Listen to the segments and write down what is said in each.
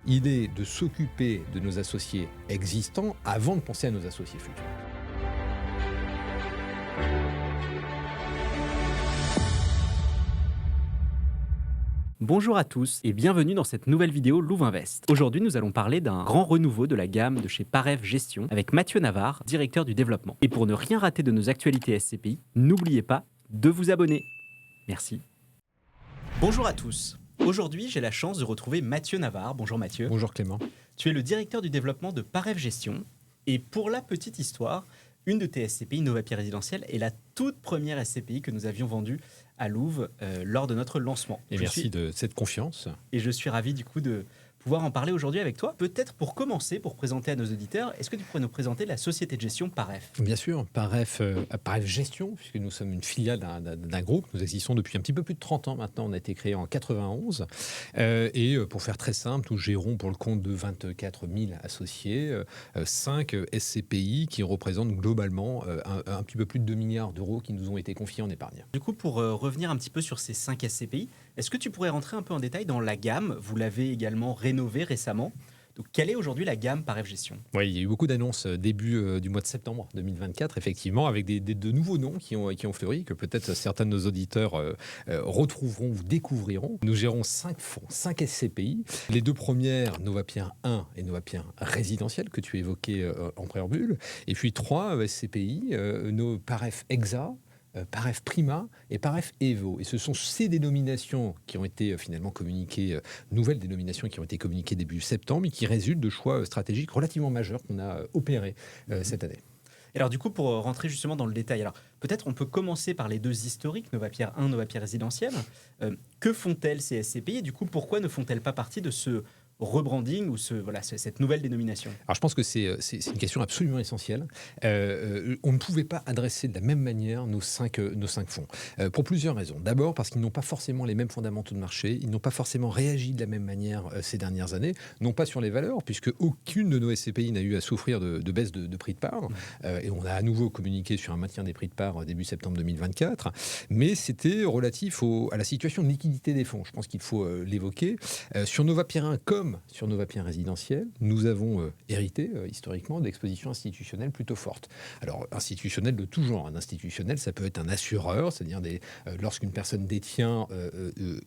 Il est de s'occuper de nos associés existants avant de penser à nos associés futurs. Bonjour à tous et bienvenue dans cette nouvelle vidéo Louvainvest. Aujourd'hui, nous allons parler d'un grand renouveau de la gamme de chez Parev Gestion avec Mathieu Navarre, directeur du développement. Et pour ne rien rater de nos actualités SCPI, n'oubliez pas de vous abonner. Merci. Bonjour à tous. Aujourd'hui, j'ai la chance de retrouver Mathieu Navarre. Bonjour Mathieu. Bonjour Clément. Tu es le directeur du développement de Parev Gestion. Et pour la petite histoire, une de tes SCPI, Novapia Résidentielle, est la toute première SCPI que nous avions vendue à Louvre lors de notre lancement. Et merci de cette confiance. Et je suis ravi du coup de pouvoir en parler aujourd'hui avec toi. Peut-être pour commencer, pour présenter à nos auditeurs, est-ce que tu pourrais nous présenter la société de gestion Parev ? Bien sûr, Parev Gestion, puisque nous sommes une filiale d'un groupe. Nous existons depuis un petit peu plus de 30 ans maintenant. On a été créé en 91. Et pour faire très simple, nous gérons pour le compte de 24 000 associés 5 SCPI qui représentent globalement un petit peu plus de 2 milliards d'euros qui nous ont été confiés en épargne. Du coup, pour revenir un petit peu sur ces 5 SCPI, est-ce que tu pourrais rentrer un peu en détail dans la gamme ? Vous l'avez également rénovée récemment. Donc, quelle est aujourd'hui la gamme Parev Gestion ? Oui, il y a eu beaucoup d'annonces début du mois de septembre 2024, effectivement, avec de nouveaux noms qui ont fleuri, que peut-être certains de nos auditeurs retrouveront ou découvriront. Nous gérons 5 fonds, 5 SCPI. Les deux premières, Novapia 1 et Novapia Résidentielle, que tu évoquais en préambule. Et puis 3 SCPI, nos Parev Exa, Parev Prima et Parev Evo. Et ce sont ces dénominations qui ont été finalement communiquées, nouvelles dénominations qui ont été communiquées début septembre et qui résultent de choix stratégiques relativement majeurs qu'on a opérés cette année. Et alors du coup, pour rentrer justement dans le détail, alors peut-être on peut commencer par les deux historiques, Novapia 1, Novapia Résidentielle. Que font-elles ces SCPI et du coup, pourquoi ne font-elles pas partie de ce rebranding ou cette nouvelle dénomination ? Alors je pense que c'est une question absolument essentielle. On ne pouvait pas adresser de la même manière nos cinq fonds, pour plusieurs raisons. D'abord parce qu'ils n'ont pas forcément les mêmes fondamentaux de marché, ils n'ont pas forcément réagi de la même manière ces dernières années, non pas sur les valeurs, puisque aucune de nos SCPI n'a eu à souffrir de baisse de prix de part, et on a à nouveau communiqué sur un maintien des prix de part début septembre 2024, mais c'était relatif à la situation de liquidité des fonds. Je pense qu'il faut l'évoquer. Sur Novapia 1 comme sur Novapia Résidentielle, nous avons hérité historiquement d'expositions institutionnelles plutôt fortes. Alors, institutionnelles de tout genre. Un institutionnel, ça peut être un assureur, c'est-à-dire lorsqu'une personne détient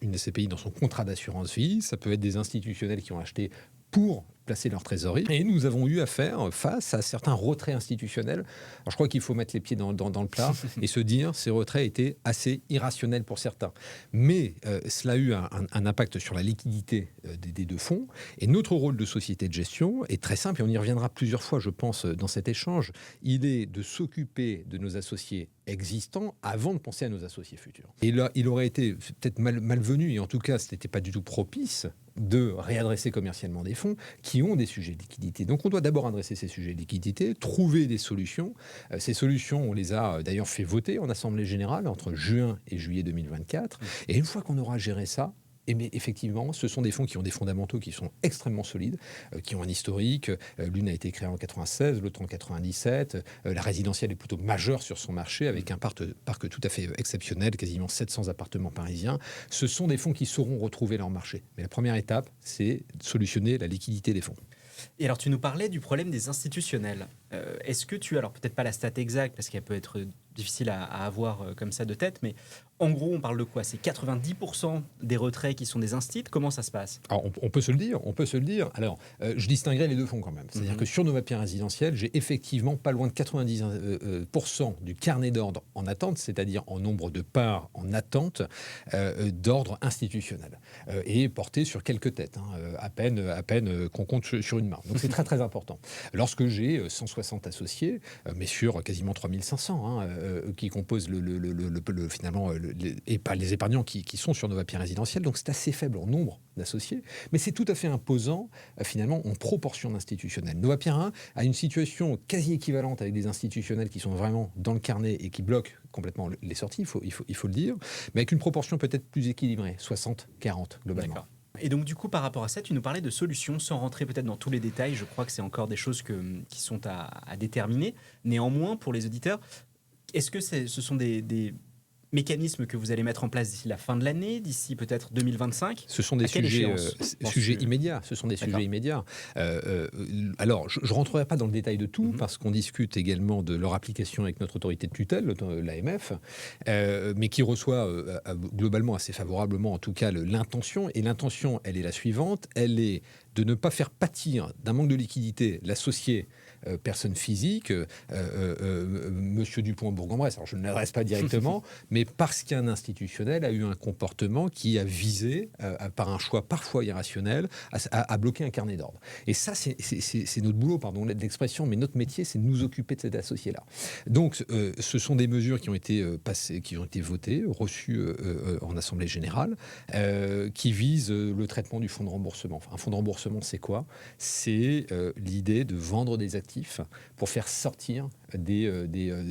une SCPI dans son contrat d'assurance vie, ça peut être des institutionnels qui ont acheté pour placer leur trésorerie. Et nous avons eu à faire face à certains retraits institutionnels. Alors je crois qu'il faut mettre les pieds dans le plat et se dire ces retraits étaient assez irrationnels pour certains. Mais cela a eu un impact sur la liquidité des deux fonds. Et notre rôle de société de gestion est très simple et on y reviendra plusieurs fois, je pense, dans cet échange. Il est de s'occuper de nos associés existants avant de penser à nos associés futurs. Et là, il aurait été peut-être malvenu, et en tout cas, ce n'était pas du tout propice de réadresser commercialement des fonds qui ont des sujets de liquidité. Donc on doit d'abord adresser ces sujets de liquidité, trouver des solutions. Ces solutions, on les a d'ailleurs fait voter en Assemblée Générale entre juin et juillet 2024. Et une fois qu'on aura géré ça, et mais effectivement, ce sont des fonds qui ont des fondamentaux qui sont extrêmement solides, qui ont un historique. L'une a été créée en 96, l'autre en 97. La résidentielle est plutôt majeure sur son marché, avec un parc tout à fait exceptionnel, quasiment 700 appartements parisiens. Ce sont des fonds qui sauront retrouver leur marché. Mais la première étape, c'est de solutionner la liquidité des fonds. Et alors, tu nous parlais du problème des institutionnels. Est-ce que alors peut-être pas la stat exacte, parce qu'elle peut être difficile à avoir comme ça de tête, mais en gros, on parle de quoi ? C'est 90% des retraits qui sont des instits. Comment ça se passe ? Alors, on peut se le dire. Alors, je distinguerai les deux fonds quand même. C'est-à-dire que sur Novapia Résidentielle, j'ai effectivement pas loin de 90% du carnet d'ordre en attente, c'est-à-dire en nombre de parts en attente d'ordre institutionnel, et porté sur quelques têtes, à peine qu'on compte sur une main. Donc c'est très très important. Lorsque j'ai 160 associés, mais sur quasiment 3500 qui composent finalement les épargnants qui sont sur Novapia Résidentielle, donc c'est assez faible en nombre d'associés, mais c'est tout à fait imposant finalement en proportion d'institutionnels. Novapia 1 a une situation quasi équivalente avec des institutionnels qui sont vraiment dans le carnet et qui bloquent complètement les sorties, il faut le dire, mais avec une proportion peut-être plus équilibrée, 60-40 globalement. D'accord. Et donc du coup, par rapport à ça, tu nous parlais de solutions, sans rentrer peut-être dans tous les détails. Je crois que c'est encore des choses qui sont à déterminer. Néanmoins, pour les auditeurs, est-ce que ce sont des mécanismes que vous allez mettre en place d'ici la fin de l'année, d'ici peut-être 2025? Ce sont des À quelle sujets, échéance sujets penses-tu? immédiats. Ce sont des D'accord. sujets immédiats. Alors, je ne rentrerai pas dans le détail de tout, Mhm. parce qu'on discute également de leur application avec notre autorité de tutelle, l'AMF, mais qui reçoit globalement assez favorablement, en tout cas, l'intention. Et l'intention, elle est la suivante. Elle est de ne pas faire pâtir d'un manque de liquidité l'associé personne physique, Monsieur Dupont en Bourg-en-Bresse. Alors je ne l'adresse pas directement, mais parce qu'un institutionnel a eu un comportement qui a visé, par un choix parfois irrationnel, à bloquer un carnet d'ordre. Et ça, c'est notre boulot, pardon l'expression, mais notre métier, c'est de nous occuper de cet associé-là. Donc, ce sont des mesures qui ont été passées, qui ont été votées, reçues en Assemblée générale, qui visent le traitement du fonds de remboursement. Enfin, un fonds de remboursement, c'est quoi? C'est l'idée de vendre des actifs pour faire sortir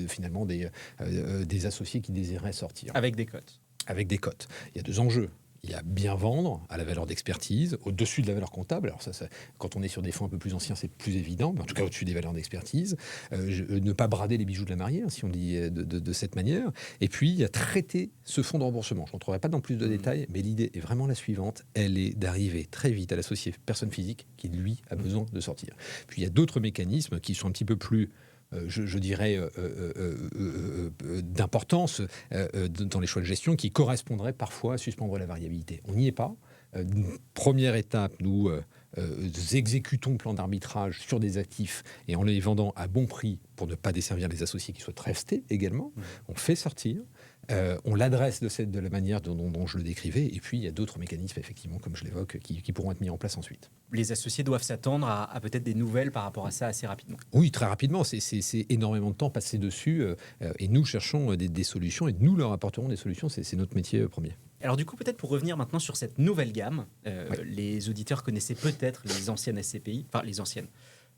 finalement des associés qui désiraient sortir. Avec des cotes. Avec des cotes. Il y a deux enjeux. Il y a bien vendre à la valeur d'expertise, au-dessus de la valeur comptable. Alors ça, quand on est sur des fonds un peu plus anciens, c'est plus évident, mais en tout cas au-dessus des valeurs d'expertise. Ne pas brader les bijoux de la mariée, si on dit de cette manière. Et puis, il y a traiter ce fonds de remboursement. Je n'entrerai pas dans plus de détails, mais l'idée est vraiment la suivante. Elle est d'arriver très vite à l'associé personne physique qui, lui, a besoin de sortir. Puis, il y a d'autres mécanismes qui sont un petit peu plus je dirais, d'importance dans les choix de gestion qui correspondraient parfois à suspendre la variabilité. On n'y est pas. Première étape, nous exécutons le plan d'arbitrage sur des actifs et en les vendant à bon prix pour ne pas desservir les associés qui souhaitent rester également. On fait sortir. On l'adresse de la manière dont je le décrivais. Et puis, il y a d'autres mécanismes, effectivement, comme je l'évoque, qui pourront être mis en place ensuite. Les associés doivent s'attendre à peut-être des nouvelles par rapport à ça assez rapidement. Oui, très rapidement. C'est énormément de temps passé dessus. Et nous cherchons des solutions et nous leur apporterons des solutions. C'est notre métier premier. Alors du coup, peut-être pour revenir maintenant sur cette nouvelle gamme, les auditeurs connaissaient peut-être les anciennes SCPI, enfin les anciennes.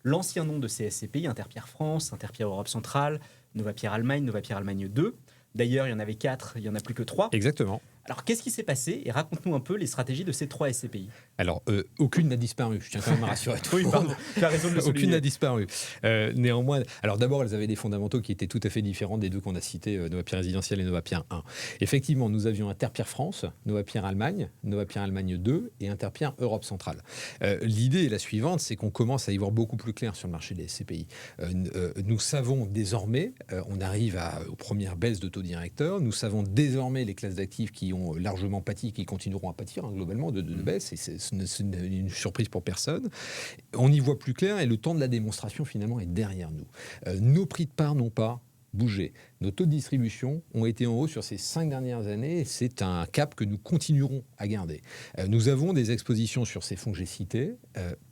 L'ancien nom de ces SCPI, Interpierre France, Interpierre Europe Centrale, Novapierre Allemagne, Novapierre Allemagne 2. D'ailleurs, il y en avait 4, il n'y en a plus que 3. Exactement. Alors, qu'est-ce qui s'est passé? Et raconte-nous un peu les stratégies de ces 3 SCPI. Alors, aucune n'a disparu. Je tiens quand même à rassurer tout le monde. Oui, pardon, tu as raison de le souligner. Aucune n'a disparu. Néanmoins, alors d'abord, elles avaient des fondamentaux qui étaient tout à fait différents des deux qu'on a cités, Novapierre Résidentiel et Novapierre 1. Effectivement, nous avions Interpierre France, Novapierre Allemagne, Novapierre Allemagne 2 et Interpierre Europe Centrale. L'idée est la suivante, c'est qu'on commence à y voir beaucoup plus clair sur le marché des SCPI. Nous savons désormais, on arrive aux premières baisses de taux directeurs, nous savons désormais les classes d'actifs qui ont largement pâti, qui continueront à pâtir globalement de baisse, et c'est une surprise pour personne. On y voit plus clair et le temps de la démonstration finalement est derrière nous. Nos prix de part n'ont pas bougé. Nos taux de distribution ont été en haut sur ces 5 dernières années et c'est un cap que nous continuerons à garder. Nous avons des expositions sur ces fonds que j'ai cités,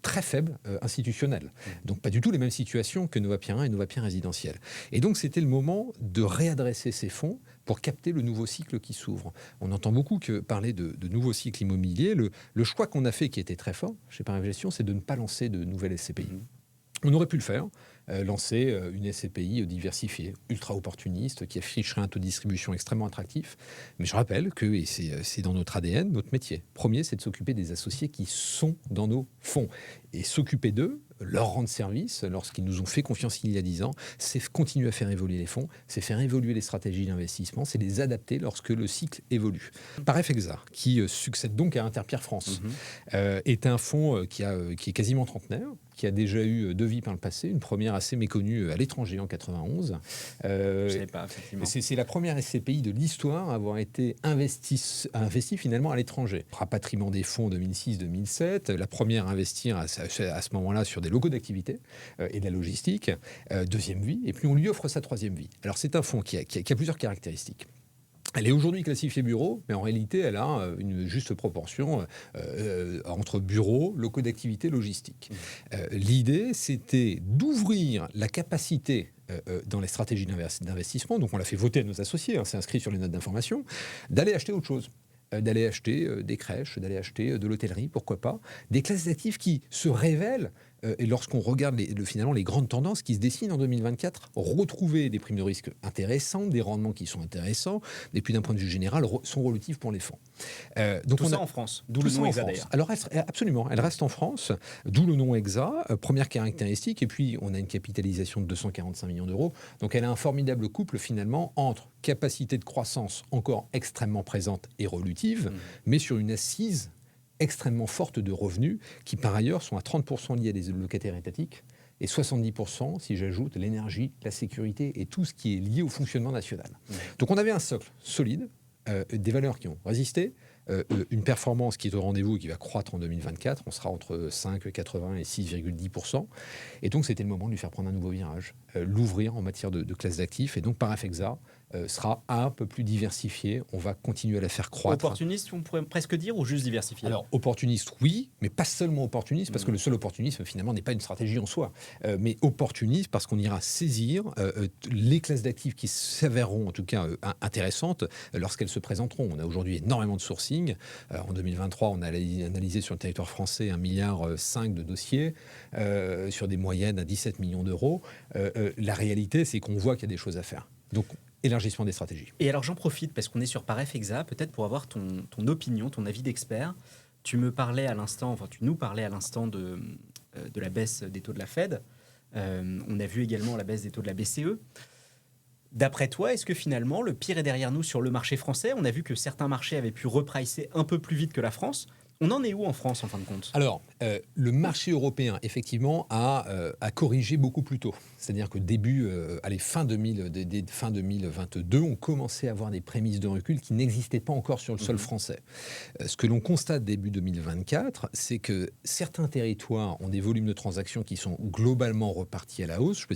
très faibles, institutionnelles. Donc pas du tout les mêmes situations que Novapierre 1 et Novapierre Résidentiel. Et donc c'était le moment de réadresser ces fonds pour capter le nouveau cycle qui s'ouvre. On entend beaucoup parler de nouveaux cycles immobiliers. Le choix qu'on a fait, qui était très fort chez Parev Gestion, c'est de ne pas lancer de nouvelles SCPI. On aurait pu le faire, lancer une SCPI diversifiée, ultra-opportuniste, qui afficherait un taux de distribution extrêmement attractif. Mais je rappelle que, et c'est dans notre ADN, notre métier. Premier, c'est de s'occuper des associés qui sont dans nos fonds. Et s'occuper d'eux, leur rendre service, lorsqu'ils nous ont fait confiance il y a 10 ans, c'est continuer à faire évoluer les fonds, c'est faire évoluer les stratégies d'investissement, c'est les adapter lorsque le cycle évolue. Paref Exa, qui succède donc à Interpierre France, est un fonds qui est quasiment trentenaire, qui a déjà eu 2 vies par le passé, une première assez méconnue à l'étranger en 91. Je ne savais pas, effectivement. C'est la première SCPI de l'histoire à avoir été investie finalement à l'étranger. Rapatriement des fonds 2006-2007, la première à investir à ce moment-là sur des locaux d'activité et de la logistique, deuxième vie, et puis on lui offre sa troisième vie. Alors c'est un fonds qui a plusieurs caractéristiques. Elle est aujourd'hui classifiée bureau, mais en réalité, elle a une juste proportion entre bureaux, locaux d'activité, logistique. L'idée, c'était d'ouvrir la capacité dans les stratégies d'investissement, donc on l'a fait voter à nos associés, c'est inscrit sur les notes d'information, d'aller acheter autre chose. D'aller acheter des crèches, d'aller acheter de l'hôtellerie, pourquoi pas. Des classes d'actifs qui se révèlent et lorsqu'on regarde finalement les grandes tendances qui se dessinent en 2024, retrouver des primes de risque intéressantes, des rendements qui sont intéressants, et puis d'un point de vue général, sont relatifs pour les fonds. Donc tout ça en France, d'où le nom EXA d'ailleurs. Alors absolument, elle reste en France, d'où le nom EXA, première caractéristique, et puis on a une capitalisation de 245 millions d'euros, donc elle a un formidable couple finalement entre capacité de croissance encore extrêmement présente et évolutive, mais sur une assise extrêmement forte de revenus qui par ailleurs sont à 30% liés à des locataires étatiques et 70% si j'ajoute l'énergie, la sécurité et tout ce qui est lié au fonctionnement national. Donc on avait un socle solide, des valeurs qui ont résisté, une performance qui est au rendez-vous et qui va croître en 2024. On sera entre 5,80 et 6,10%. Et donc, c'était le moment de lui faire prendre un nouveau virage, l'ouvrir en matière de classe d'actifs. Et donc, ParefEXA sera un peu plus diversifié. On va continuer à la faire croître. Opportuniste, on pourrait presque dire, ou juste diversifié? Alors, opportuniste, oui, mais pas seulement opportuniste, parce que le seul opportunisme, finalement, n'est pas une stratégie en soi. Mais opportuniste, parce qu'on ira saisir les classes d'actifs qui s'avéreront, en tout cas, intéressantes lorsqu'elles se présenteront. On a aujourd'hui énormément de sourcing. En 2023, on a analysé sur le territoire français 1,5 milliard de dossiers sur des moyennes à 17 millions d'euros. La réalité, c'est qu'on voit qu'il y a des choses à faire. Donc, élargissement des stratégies. Et alors, j'en profite parce qu'on est sur ParefEXA, peut-être pour avoir ton opinion, ton avis d'expert. Tu nous parlais à l'instant de la baisse des taux de la Fed. On a vu également la baisse des taux de la BCE. D'après toi, est-ce que finalement, le pire est derrière nous sur le marché français? On a vu que certains marchés avaient pu repricer un peu plus vite que la France. On en est où en France, en fin de compte? Alors, le marché européen, effectivement, a corrigé beaucoup plus tôt. C'est-à-dire que fin 2022, on commençait à avoir des prémices de recul qui n'existaient pas encore sur le sol français. Ce que l'on constate début 2024, c'est que certains territoires ont des volumes de transactions qui sont globalement repartis à la hausse.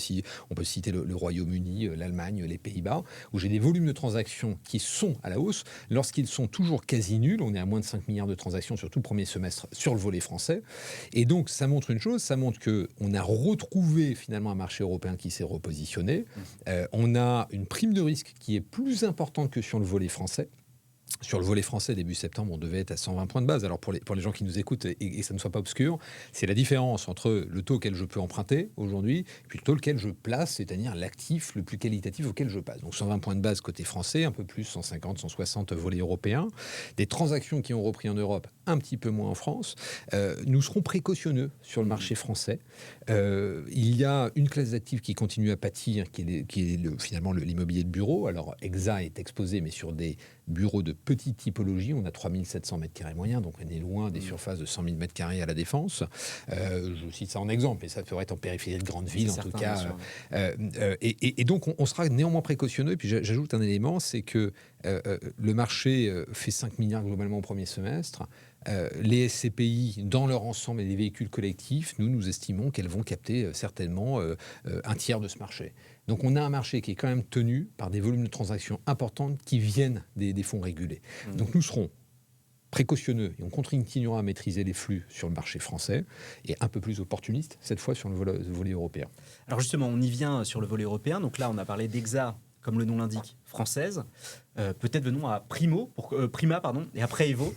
On peut citer le Royaume-Uni, l'Allemagne, les Pays-Bas, où j'ai des volumes de transactions qui sont à la hausse. Lorsqu'ils sont toujours quasi nuls, on est à moins de 5 milliards de transactions sur tout le premier semestre sur le volet français. Et donc, ça montre une chose, ça montre qu'on a retrouvé finalement un marché européen qui s'est repositionné. On a une prime de risque qui est plus importante que sur le volet français. Sur le volet français, début septembre, on devait être à 120 points de base. Alors pour les gens qui nous écoutent et ça ne soit pas obscur, c'est la différence entre le taux auquel je peux emprunter aujourd'hui et puis le taux auquel je place, c'est-à-dire l'actif le plus qualitatif auquel je passe. Donc 120 points de base côté français, un peu plus 150, 160 volets européens. Des transactions qui ont repris en Europe, un petit peu moins en France. Nous serons précautionneux sur le marché français. Il y a une classe d'actifs qui continue à pâtir, qui est finalement l'immobilier de bureau. Alors EXA est exposé, mais sur des bureaux de petite typologie. On a 3700 m² moyens, donc on est loin des surfaces de 100 000 m² à la Défense. Je cite ça en exemple, mais ça pourrait être en périphérie de grandes villes, en tout cas. Et donc, on sera néanmoins précautionneux. Et puis, j'ajoute un élément, c'est que le marché fait 5 milliards globalement au premier semestre. Les SCPI, dans leur ensemble et les véhicules collectifs, nous estimons qu'elles vont capter certainement un tiers de ce marché. Donc on a un marché qui est quand même tenu par des volumes de transactions importantes qui viennent des fonds régulés. Donc nous serons précautionneux et on continuera à maîtriser les flux sur le marché français et un peu plus opportuniste cette fois sur le volet européen. Alors justement, on y vient sur le volet européen. Donc là, on a parlé d'EXA, comme le nom l'indique, française. Peut-être venons à Prima, et après Evo.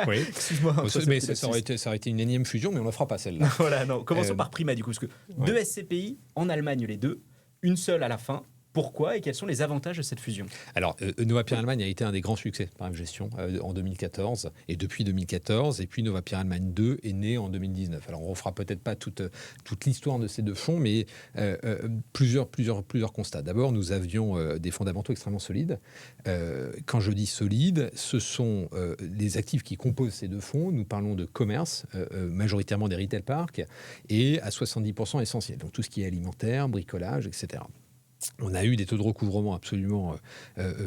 Oui. Excuse-moi. Mais ça aurait été une énième fusion, mais on ne la fera pas celle-là. Voilà, non. Commençons par Prima du coup, parce que deux SCPI en Allemagne les deux, une seule à la fin. Pourquoi et quels sont les avantages de cette fusion? Alors, Novapierre Allemagne a été un des grands succès par gestion en 2014 et depuis 2014. Et puis Novapierre Allemagne 2 est né en 2019. Alors, on ne refera peut-être pas toute l'histoire de ces deux fonds, mais plusieurs constats. D'abord, nous avions des fondamentaux extrêmement solides. Quand je dis solides, ce sont les actifs qui composent ces deux fonds. Nous parlons de commerce, majoritairement des retail parks, et à 70% essentiels. Donc, tout ce qui est alimentaire, bricolage, etc. On a eu des taux de recouvrement absolument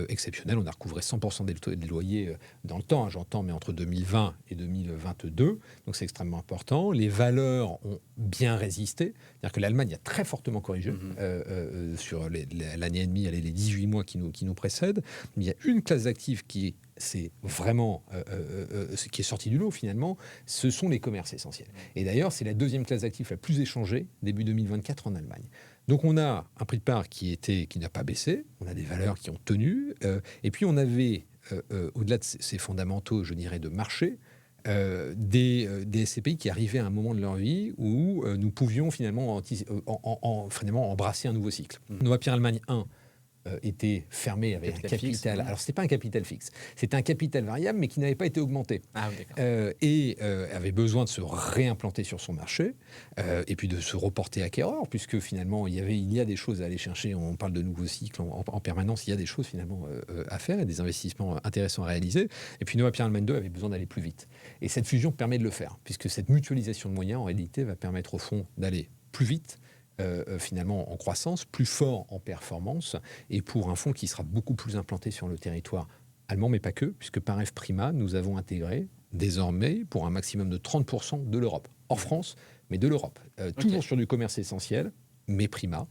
exceptionnels. On a recouvré 100% des loyers dans le temps, j'entends, mais entre 2020 et 2022. Donc c'est extrêmement important. Les valeurs ont bien résisté. C'est-à-dire que l'Allemagne a très fortement corrigé sur l'année et demie, les 18 mois qui nous précèdent. Mais il y a une classe d'actifs qui c'est vraiment ce qui est sorti du lot finalement, ce sont les commerces essentiels. Et d'ailleurs, c'est la deuxième classe d'actifs la plus échangée début 2024 en Allemagne. Donc on a un prix de part qui n'a pas baissé, on a des valeurs qui ont tenu, et puis on avait, au-delà de ces fondamentaux, je dirais, de marché, des SCPI qui arrivaient à un moment de leur vie où nous pouvions finalement, finalement embrasser un nouveau cycle. Nova Pierre Allemagne 1 était fermé avec un capital fixe. Alors, ce n'était pas un capital fixe, c'était un capital variable, mais qui n'avait pas été augmenté. Ah, oui, et avait besoin de se réimplanter sur son marché, et puis de se reporter acquéreur, puisque finalement, il y a des choses à aller chercher. On parle de nouveaux cycles en permanence, il y a des choses finalement à faire, et des investissements intéressants à réaliser. Et puis, Nova Pierre Allemagne 2 avait besoin d'aller plus vite. Et cette fusion permet de le faire, puisque cette mutualisation de moyens, en réalité, va permettre au fond d'aller plus vite, finalement en croissance, plus fort en performance, et pour un fonds qui sera beaucoup plus implanté sur le territoire allemand, mais pas que, puisque par F Prima, nous avons intégré désormais pour un maximum de 30% de l'Europe, hors France, mais de l'Europe. Toujours sur du commerce essentiel, mais Prima,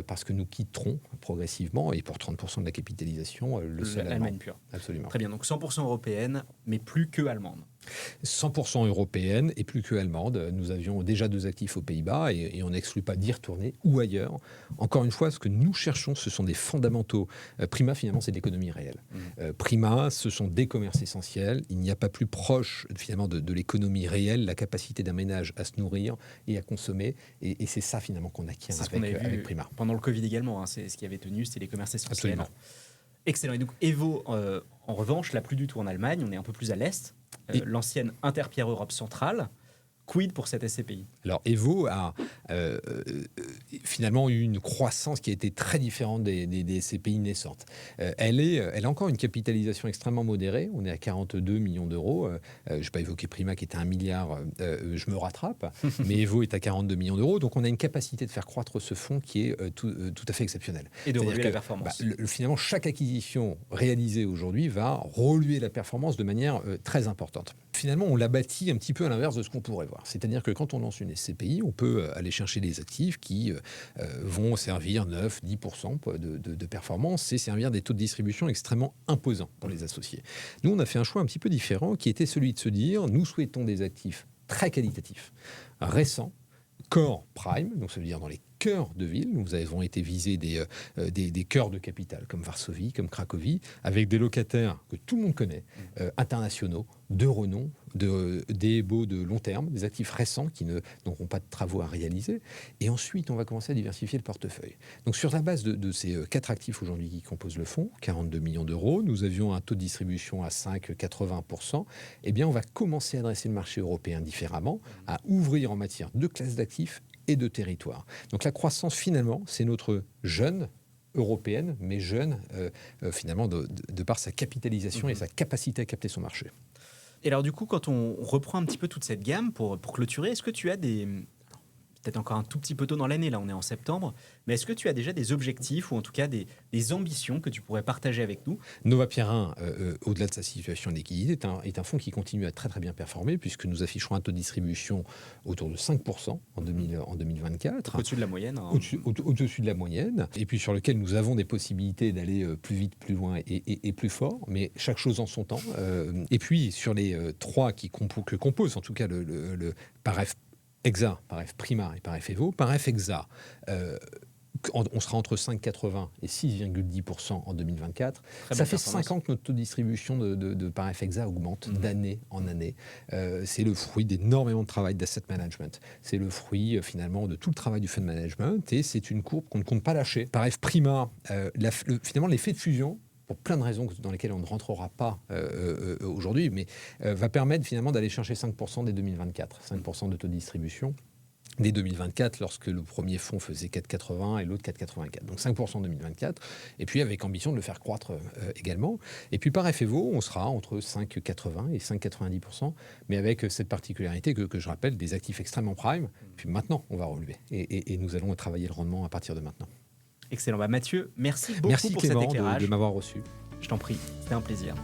parce que nous quitterons progressivement, et pour 30% de la capitalisation, le sol allemand. L'Allemagne pure. Absolument. Très bien, donc 100% européenne, mais plus que allemande. 100% européenne et plus que allemande. Nous avions déjà 2 actifs aux Pays-Bas et on n'exclut pas d'y retourner ou ailleurs. Encore une fois, ce que nous cherchons, ce sont des fondamentaux. Prima, finalement, c'est de l'économie réelle. Prima, ce sont des commerces essentiels. Il n'y a pas plus proche, finalement, de l'économie réelle, la capacité d'un ménage à se nourrir et à consommer. Et c'est ça, finalement, qu'on acquiert avec Prima. Pendant le Covid également, hein, c'est ce qui avait tenu, c'était les commerces essentiels. Absolument. Excellent. Et donc, Evo, en revanche, là, plus du tout en Allemagne, on est un peu plus à l'Est. L'ancienne Interpierre Europe centrale. Quid pour cette SCPI? Alors, Evo a finalement eu une croissance qui a été très différente des SCPI naissantes. Elle a encore une capitalisation extrêmement modérée. On est à 42 millions d'euros. Je n'ai pas évoqué Prima qui était à 1 milliard. Je me rattrape. Mais Evo est à 42 millions d'euros. Donc, on a une capacité de faire croître ce fonds qui est tout à fait exceptionnelle. Et de relever la performance. Finalement, chaque acquisition réalisée aujourd'hui va relever la performance de manière très importante. Finalement, on l'a bâti un petit peu à l'inverse de ce qu'on pourrait voir. C'est-à-dire que quand on lance une SCPI, on peut aller chercher des actifs qui vont servir 9-10% de performance et servir des taux de distribution extrêmement imposants pour les associés. Nous, on a fait un choix un petit peu différent qui était celui de se dire, nous souhaitons des actifs très qualitatifs, récents, core prime, donc ça veut dire dans les cœurs de ville. Nous avons été visés des cœurs de capitale comme Varsovie, comme Cracovie, avec des locataires que tout le monde connaît, internationaux, de renom, des baux de long terme, des actifs récents qui n'auront pas de travaux à réaliser. Et ensuite, on va commencer à diversifier le portefeuille. Donc sur la base de ces 4 actifs aujourd'hui qui composent le fonds, 42 millions d'euros, nous avions un taux de distribution à 5,80%. Eh bien, on va commencer à adresser le marché européen différemment, à ouvrir en matière de classes d'actifs et de territoire. Donc la croissance, finalement, c'est notre jeune européenne, mais jeune, finalement, de par sa capitalisation et sa capacité à capter son marché. Et alors du coup, quand on reprend un petit peu toute cette gamme pour clôturer, est-ce que tu as peut-être encore un tout petit peu tôt dans l'année, là on est en septembre, mais est-ce que tu as déjà des objectifs ou en tout cas des ambitions que tu pourrais partager avec nous? Nova Pierre 1, au-delà de sa situation de liquidité, est un fonds qui continue à très très bien performer puisque nous afficherons un taux de distribution autour de 5% en 2024. Au-dessus de la moyenne. Hein. Au-dessus de la moyenne, et puis sur lequel nous avons des possibilités d'aller plus vite, plus loin et plus fort, mais chaque chose en son temps. Et puis sur les 3 que composent en tout cas le par F Exa, par F Prima et par F Evo. Par F Exa, on sera entre 5,80 et 6,10% en 2024. Ça fait 5 ans que notre taux de distribution de par F Exa augmente d'année en année. C'est le fruit d'énormément de travail d'asset management. C'est le fruit finalement de tout le travail du fund management et c'est une courbe qu'on ne compte pas lâcher. Par F Prima, finalement l'effet de fusion, pour plein de raisons dans lesquelles on ne rentrera pas aujourd'hui, mais va permettre finalement d'aller chercher 5% dès 2024, 5% de taux de distribution dès 2024, lorsque le premier fonds faisait 4,80 et l'autre 4,84. Donc 5% en 2024, et puis avec ambition de le faire croître également. Et puis par FEVO, on sera entre 5,80 et 5,90%, mais avec cette particularité que je rappelle, des actifs extrêmement prime. Puis maintenant, on va relever, et nous allons travailler le rendement à partir de maintenant. Excellent. Mathieu, merci beaucoup pour cet éclairage. De m'avoir reçu. Je t'en prie, c'était un plaisir.